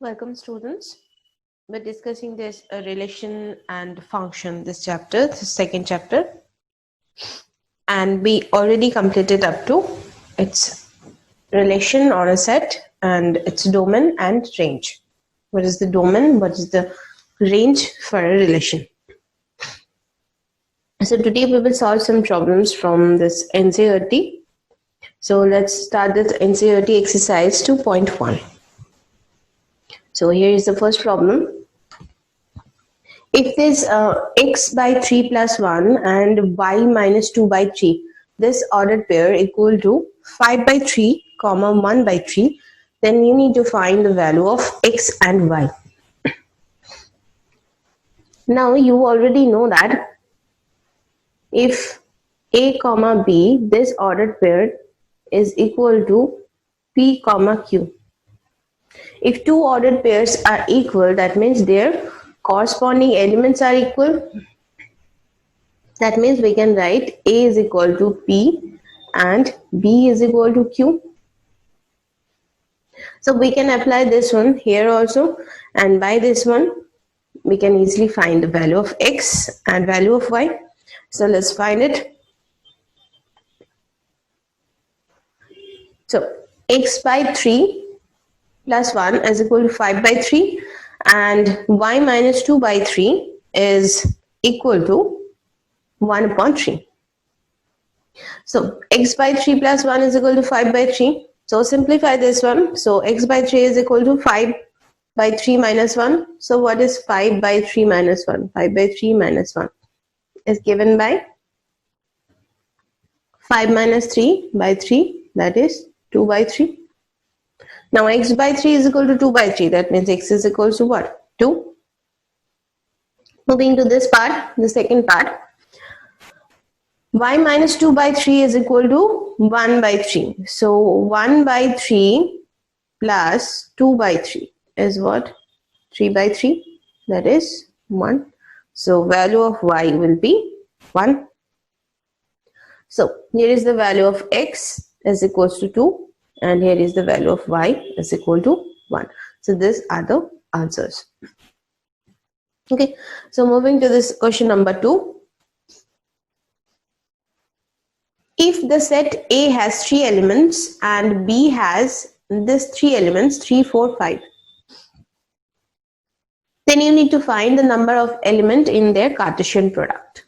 Welcome students. We're discussing this relation and function, this chapter, the second chapter, and we already completed up to its relation or a set and its domain and range. What is the domain? What is the range for a relation? So today we will solve some problems from this NCERT. So let's start this NCERT exercise 2.1. So here is the first problem. If this x by 3 plus 1 and y minus 2 by 3, this ordered pair equal to 5 by 3, comma 1 by 3, then you need to find the value of x and y. Now you already know that if a comma b, this ordered pair is equal to p comma q. If two ordered pairs are equal, that means their corresponding elements are equal. That means we can write A is equal to P and B is equal to Q. So we can apply this one here also, and by this one we can easily find the value of X and value of Y. So let's find it. So X by 3 plus 1 is equal to 5 by 3 and Y minus 2 by 3 is equal to 1 upon 3. So x by 3 plus 1 is equal to 5 by 3. So simplify this one. So x by 3 is equal to 5 by 3 minus 1. So what is 5 by 3 minus 1? 5 by 3 minus 1 is given by 5 minus 3 by 3, that is 2 by 3. Now x by 3 is equal to 2 by 3. That means x is equal to what? 2. Moving to this part, the second part. Y minus 2 by 3 is equal to 1 by 3. So 1 by 3 plus 2 by 3 is what? 3 by 3. That is 1. So value of y will be 1. So here is the value of x is equals to 2 and here is the value of y is equal to 1. So these are the answers. Okay. So moving to this question number 2. If the set A has 3 elements and B has this 3 elements 3, 4, 5, then you need to find the number of element in their Cartesian product.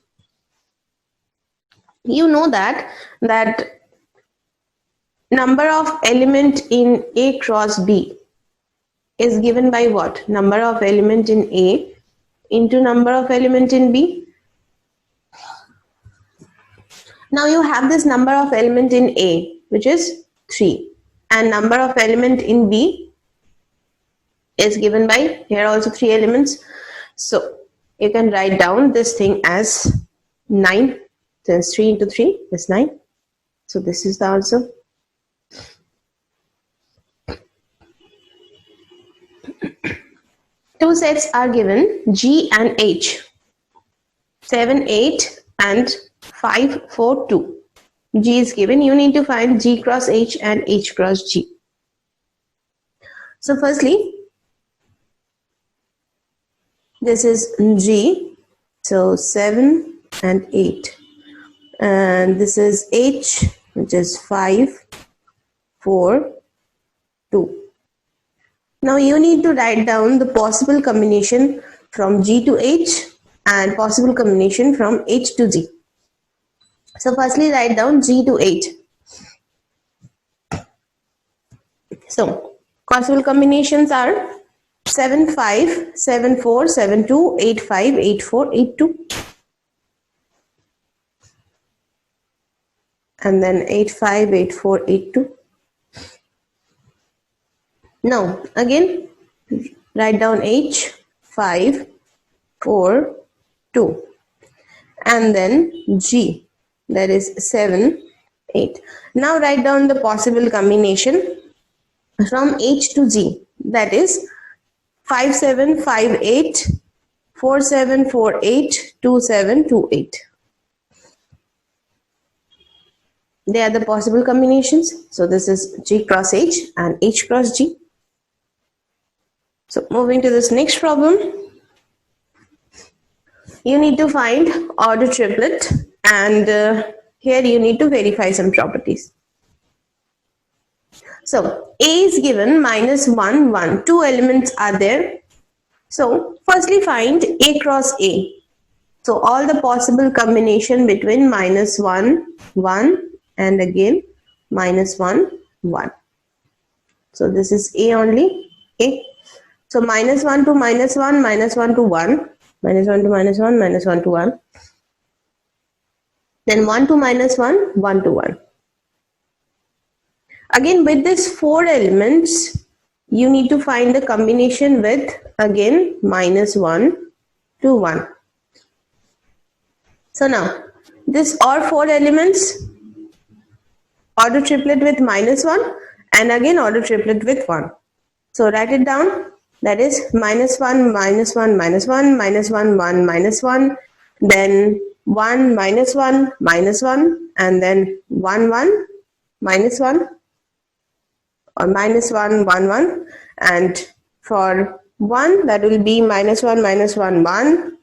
You know that number of element in A cross B is given by what? Number of element in A into number of element in B. Now you have this number of element in A, which is 3, and number of element in B is given by here also 3 elements. So you can write down this thing as 9. Since 3 into 3 is 9. So this is the answer. Two sets are given, G and H, 7, 8 and 5, 4, 2. G is given. You need to find G cross H and H cross G. So firstly, this is G, so 7 and 8. And this is H, which is 5, 4, 2. Now you need to write down the possible combination from G to H and possible combination from H to G. So firstly write down G to H. So possible combinations are 7, 5, 7, 4, 7, 2, 8, 5, 8, 4, 8, 2. And then 8, 5, 8, 4, 8, 2. Now again write down H, 5, 4, 2. And then G, that is 7, 8. Now write down the possible combination from H to G, that is 5, 7, 5, 8, 4, 7, 4, 8, 2, 7, 2, 8. They are the possible combinations. So this is G cross H and H cross G. So moving to this next problem, you need to find order triplet, and here you need to verify some properties. So A is given minus 1, 1. Two elements are there. So firstly find A cross A. So all the possible combination between minus 1, 1 and again minus 1, 1. So this is A only, A. So minus 1 to minus 1, minus 1 to 1, minus 1 to minus 1, minus 1 to 1. Then 1 to minus 1, 1 to 1. Again with these four elements, you need to find the combination with again minus 1 to 1. So now this are four elements, order triplet with minus 1 and again order triplet with 1. So write it down, that is minus 1, minus 1, minus 1, minus 1, 1, minus 1, then 1, minus 1, minus 1, and then 1, 1, minus 1, or minus 1, 1, 1, and for 1 that will be minus 1, minus 1, 1,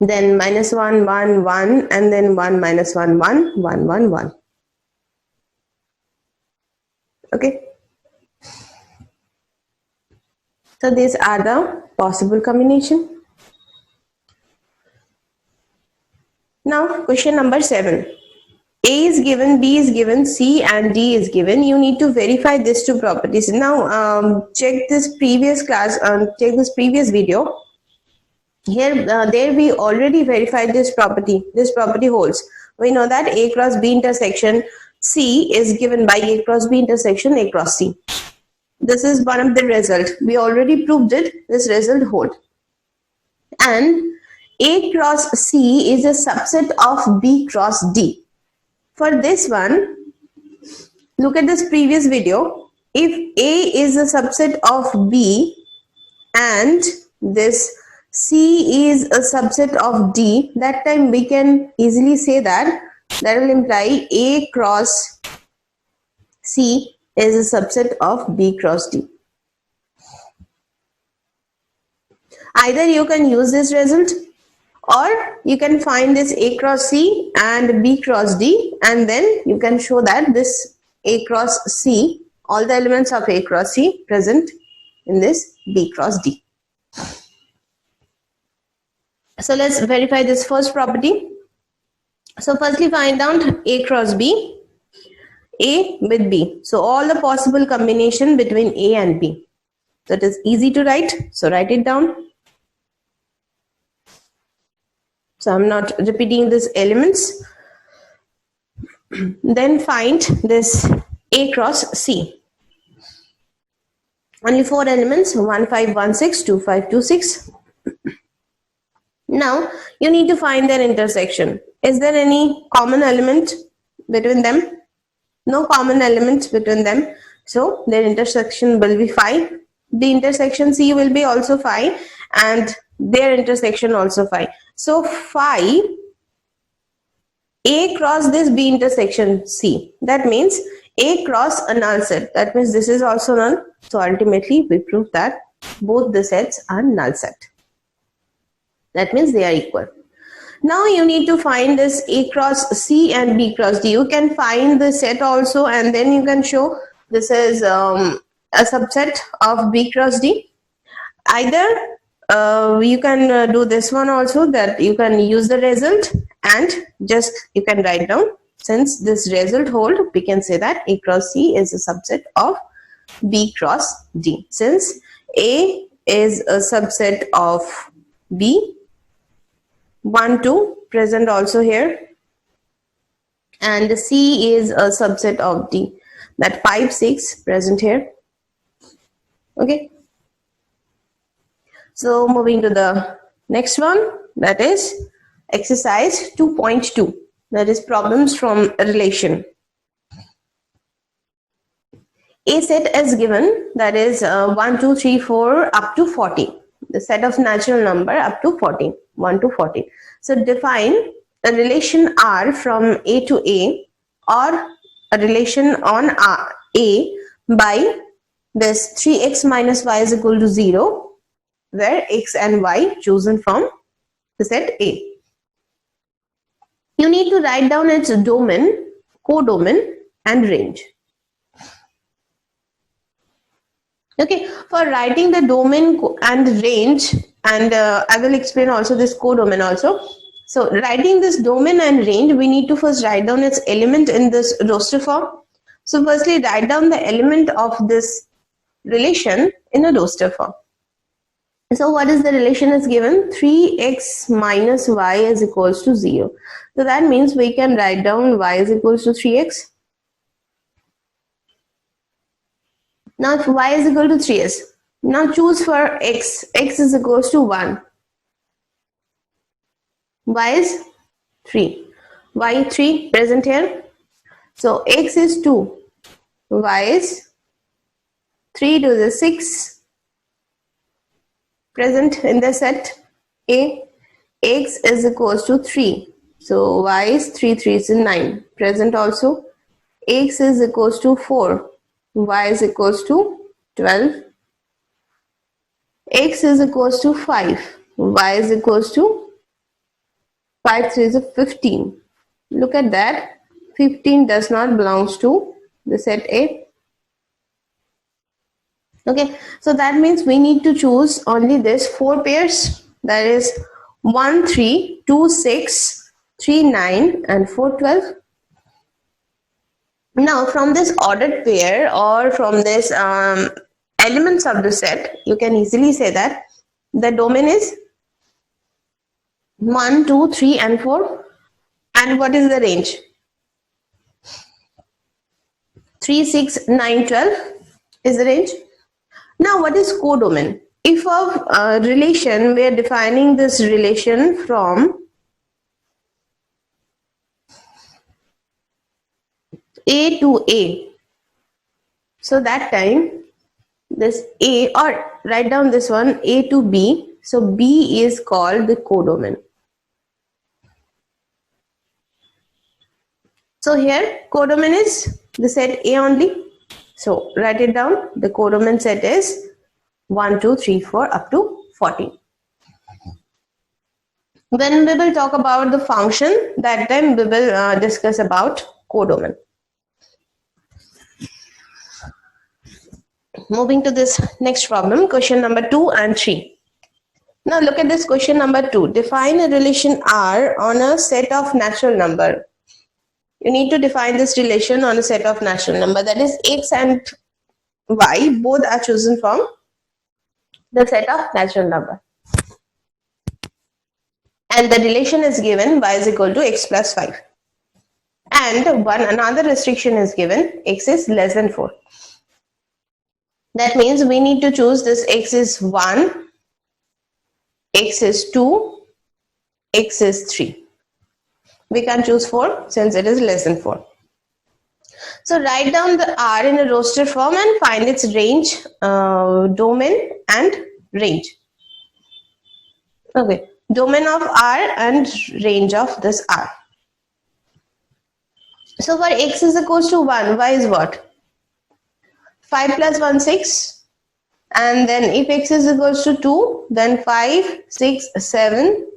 then minus 1, 1, 1, and then 1, minus 1, 1, 1, 1, 1. Okay. So these are the possible combination. Now question number 7. A is given, B is given, C and D is given. You need to verify these two properties. Now check this previous class, check this previous video. Here, there we already verified this property. This property holds. We know that A cross B intersection C is given by A cross B intersection A cross C. This is one of the result. We already proved it. This result holds. And A cross C is a subset of B cross D. For this one, look at this previous video. If A is a subset of B and this C is a subset of D, that time we can easily say that will imply A cross C is a subset of B cross D. Either you can use this result or you can find this A cross C and B cross D, and then you can show that this A cross C, all the elements of A cross C present in this B cross D. So let's verify this first property. So firstly find out A cross B, A with B. So all the possible combination between A and B. So it is easy to write. So write it down. So I'm not repeating these elements. Then find this A cross C. Only four elements, 1, 5, 1, 6, 2, 5, 2, 6. Now you need to find their intersection. Is there any common element between them? No common elements between them. So their intersection will be 5. The intersection C will be also 5 and their intersection also 5. So 5 A cross this B intersection C. That means A cross a null set. That means this is also null. So ultimately we prove that both the sets are null set. That means they are equal. Now you need to find this A cross C and B cross D. You can find the set also and then you can show this is a subset of B cross D. Either you can do this one also, that you can use the result and just you can write down. Since this result hold, we can say that A cross C is a subset of B cross D. Since A is a subset of B, 1, 2 present also here, and C is a subset of D, that 5, 6 present here. Okay. So moving to the next one, that is exercise 2.2, that is problems from relation. A set is given, that is 1, 2, 3, 4 up to 40. The set of natural number up to 40, 1 to 40. So define a relation R from A to A, or a relation on A by this 3x minus y is equal to 0, where x and y chosen from the set A. You need to write down its domain, codomain and range. Okay, for writing the domain and range, and I will explain also this codomain also. So writing this domain and range, we need to first write down its element in this roster form. So firstly, write down the element of this relation in a roster form. So what is the relation is given? 3x minus y is equals to 0. So that means we can write down y is equals to 3x. Now if y is equal to 3s, now choose for x. X is equals to 1. Y is 3. Y 3 present here. So x is 2. Y is 3 to the 6 present in the set A. X is equals to 3. So y is 3, 3 is 9 present also. X is equals to 4. Y is equals to 12. X is equals to 5. Y is equals to 5, 3 is 15. Look at that. 15 does not belongs to the set A. Okay, so that means we need to choose only this 4 pairs, that is 1, 3, 2, 6, 3, 9 and 4, 12. Now from this ordered pair or from this elements of the set, you can easily say that the domain is 1, 2, 3 and 4. And what is the range? 3, 6, 9, 12 is the range. Now what is codomain? If of relation, we are defining this relation from A to A. So that time this A, or write down this one, A to B. So B is called the codomain. So here codomain is the set A only. So write it down. The codomain set is 1, 2, 3, 4 up to 14. When we will talk about the function, that time we will discuss about codomain. Moving to this next problem, question number 2 and 3. Now look at this question number 2. Define a relation R on a set of natural number. You need to define this relation on a set of natural number, that is x and y both are chosen from the set of natural number. And the relation is given y is equal to x plus 5. And another restriction is given, x is less than 4. That means we need to choose this x is 1, x is 2, x is 3. We can choose 4 since it is less than 4. So write down the R in a roster form and find its range, domain and range. Okay, domain of R and range of this R. So for x is equals to 1, y is what? 5 plus 1, 6. And then if x is equals to 2, then 5, 6, 7.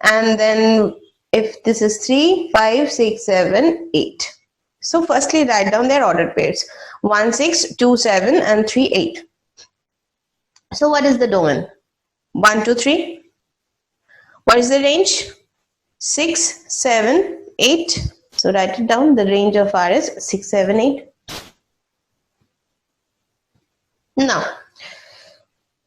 And then if this is 3, 5, 6, 7, 8. So firstly write down their ordered pairs. 1, 6, 2, 7 and 3, 8. So what is the domain? 1, 2, 3. What is the range? 6, 7, 8. So write it down. The range of R is 6, 7, 8. Now,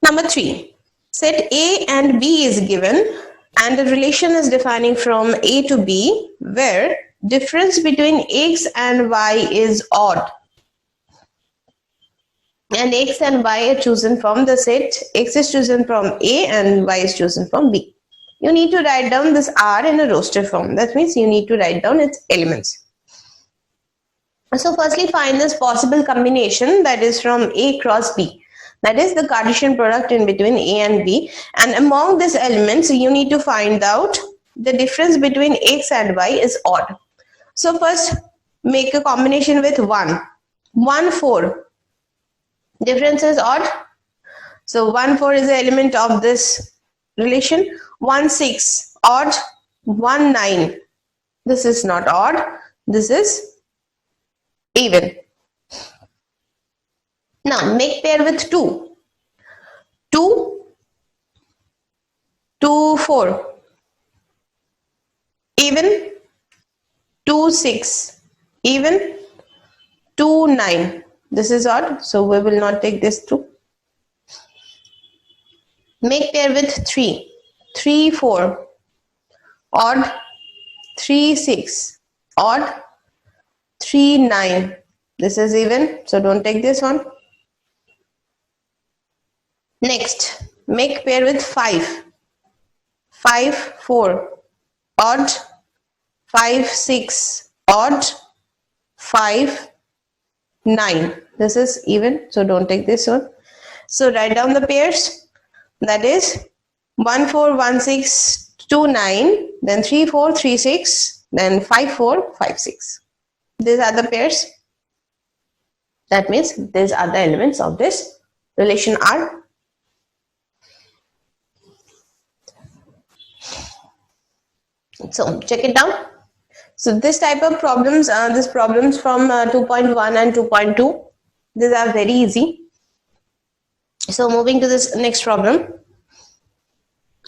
number 3. Set A and B is given and the relation is defining from A to B where difference between x and y is odd. And x and y are chosen from the set. X is chosen from A and y is chosen from B. You need to write down this R in a roster form. That means you need to write down its elements. So firstly find this possible combination, that is from A cross B. That is the Cartesian product in between A and B. And among these elements, you need to find out the difference between x and y is odd. So first make a combination with 1. 1, 4. Difference is odd. So 1 4 is the element of this relation. 1 6 odd. 1 9. This is not odd. This is even. Now make pair with 2. 2 2 4. Even. 2 6. Even. 2 9. This is odd, so we will not take this through. Make pair with 3. 3 4. Odd. 3 6. Odd. 3 9. This is even, so don't take this one. Next, make pair with 5. 5 4. Odd. 5 6. Odd. 5 9. This is even, so don't take this one. So write down the pairs. That is 1 4 1 6 2 9, then 3 4 3 6, then 5 4 5 6. These are the pairs. That means these are the elements of this relation R. So check it down. So this type of problems, these problems from 2.1 and 2.2, these are very easy. So moving to this next problem,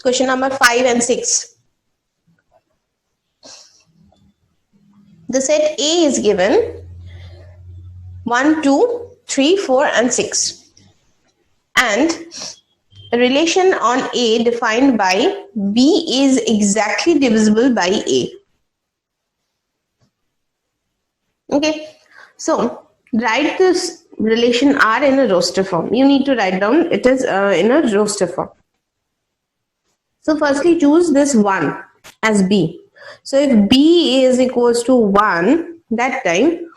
question number 5 and 6. The set A is given 1, 2, 3, 4 and 6. And a relation on A defined by B is exactly divisible by A. Okay, so write this relation R in a roster form. You need to write down it is in a roster form. So firstly choose this 1 as B. So if B is equals to 1, that time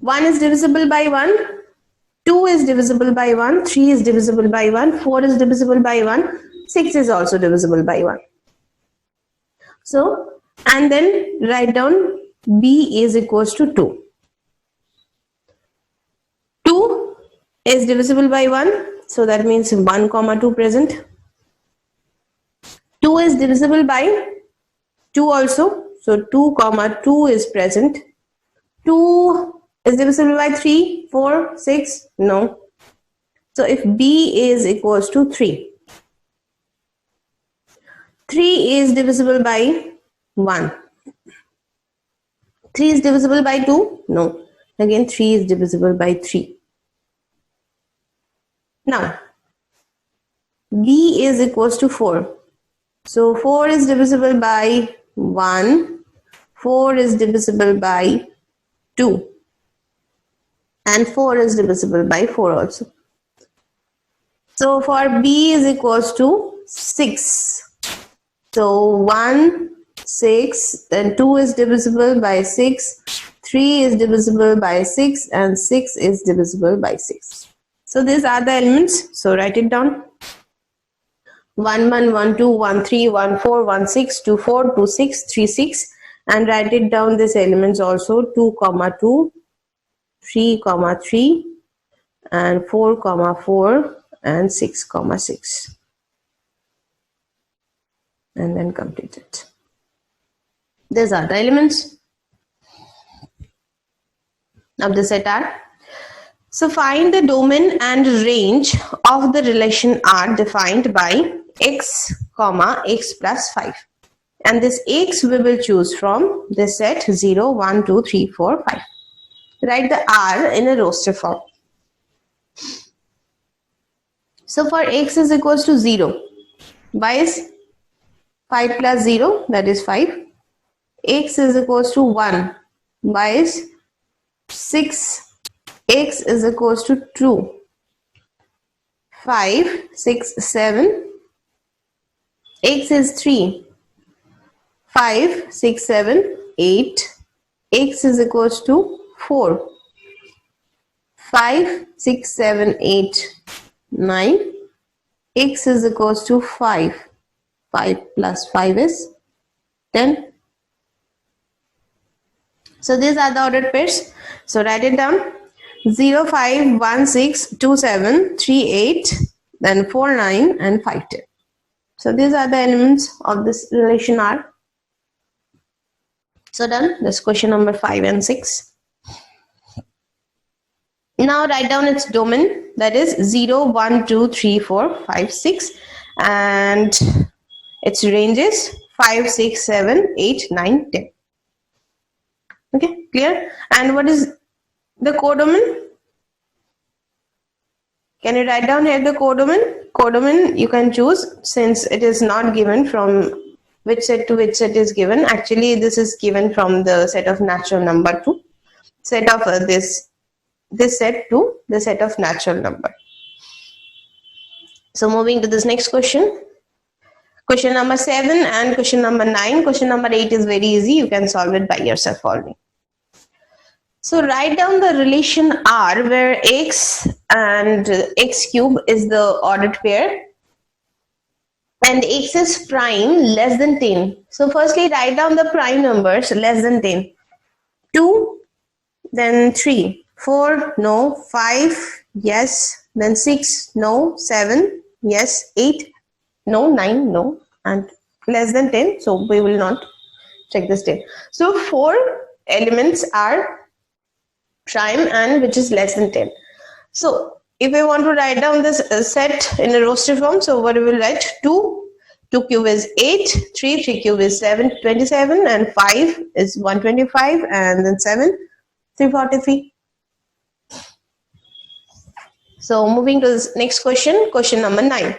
1 is divisible by 1, 2 is divisible by 1, 3 is divisible by 1, 4 is divisible by 1, 6 is also divisible by 1. So, and then write down B is equals to 2. 2 is divisible by 1, so that means 1 comma 2 present. 2 is divisible by 2 also, so 2 comma 2 is present. 2 is divisible by 3, 4, 6, no. So if B is equals to 3, 3 is divisible by 1. 3 is divisible by 2, no. Again 3 is divisible by 3. Now B is equals to 4. So 4 is divisible by 1, 4 is divisible by 2. And 4 is divisible by 4 also. So for B is equals to 6. So 1, 6, then 2 is divisible by 6, 3 is divisible by 6, and 6 is divisible by 6. So these are the elements. So write it down. 1 1 1 2 1 3 1 4 1 6 2 4 2 6 3 6, and write it down these elements also 2 comma 2, 3 comma 3, and 4 comma 4, and 6 comma 6, and then complete it. These are the elements of the set R. So find the domain and range of the relation R defined by x comma x plus 5, and this x we will choose from the set 0 1 2 3 4 5. Write the R in a roster form. So for x is equals to 0, y is 5 plus 0, that is 5. X is equals to 1, y is 6. X is equals to 2, 5, 6, 7. X is 3, 5, 6, 7, 8. X is equals to 4, 5, 6, 7, 8, 9. X is equals to 5. 5 plus 5 is 10. So these are the ordered pairs. So write it down. 0, 5, 1, 6, 2, 7, 3, 8, then 4, 9, and 5, 10. So these are the elements of this relation R. So done. That's question number 5 and 6. Now write down its domain, that is 0, 1, 2, 3, 4, 5, 6, and its ranges 5, 6, 7, 8, 9, 10. Okay, clear? And what is the codomain? Can you write down here the codomain? Codomain you can choose, since it is not given from which set to which set is given. Actually, this is given from the set of natural number to set of this set to the set of natural number. So moving to this next question. Question number 7 and question number 9. Question number 8 is very easy. You can solve it by yourself only. So write down the relation R where x and x cube is the ordered pair and x is prime less than 10. So firstly write down the prime numbers less than 10. 2, then 3, 4, no, 5, yes, then 6, no, 7, yes, 8, no, 9, no, and less than 10. So we will not check this 10. So 4 elements are prime and which is less than 10. So if I want to write down this set in a roster form, so what we will write? 2 cube is 8, 3 cube is 27, and 5 is 125, and then 7, 343. So moving to this next question, question number 9.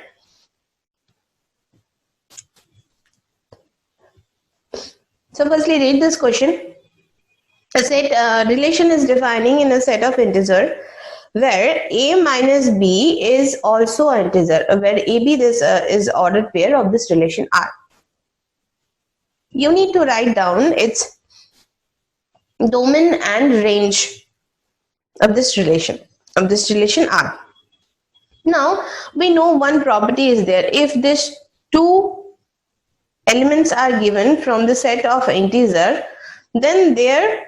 So firstly read this question. A set relation is defining in a set of integer where a minus b is also an integer, where ab this is ordered pair of this relation R. You need to write down its domain and range of this relation R. Now we know one property is there. If these two elements are given from the set of integer, then their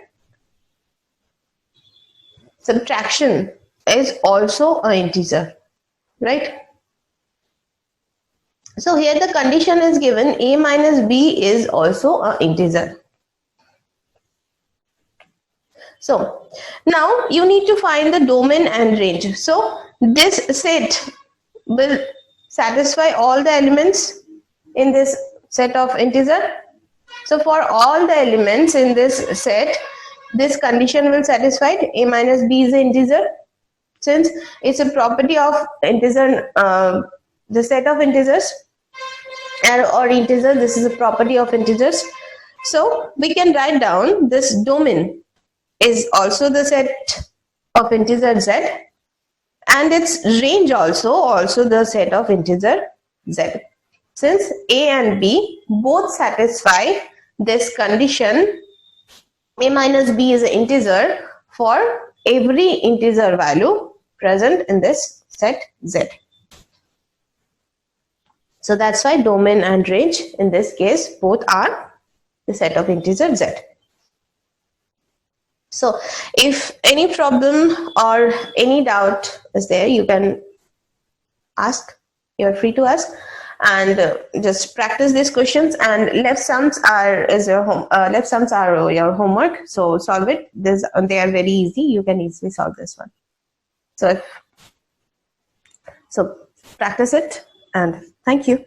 subtraction is also an integer, right? So here the condition is given a minus b is also an integer. So now you need to find the domain and range. So this set will satisfy all the elements in this set of integer. So for all the elements in this set, this condition will satisfy. A minus b is an integer. Since it's a property of integer, the set of integers or integer, this is a property of integers. So we can write down this domain is also the set of integer z, and its range also the set of integer z. Since a and b both satisfy this condition, a minus b is an integer for every integer value present in this set z. So that's why domain and range in this case both are the set of integer z. So if any problem or any doubt is there, you can ask. You're free to ask, and just practice these questions. And left sums are your homework. So solve it. They are very easy. You can easily solve this one. So practice it, and thank you.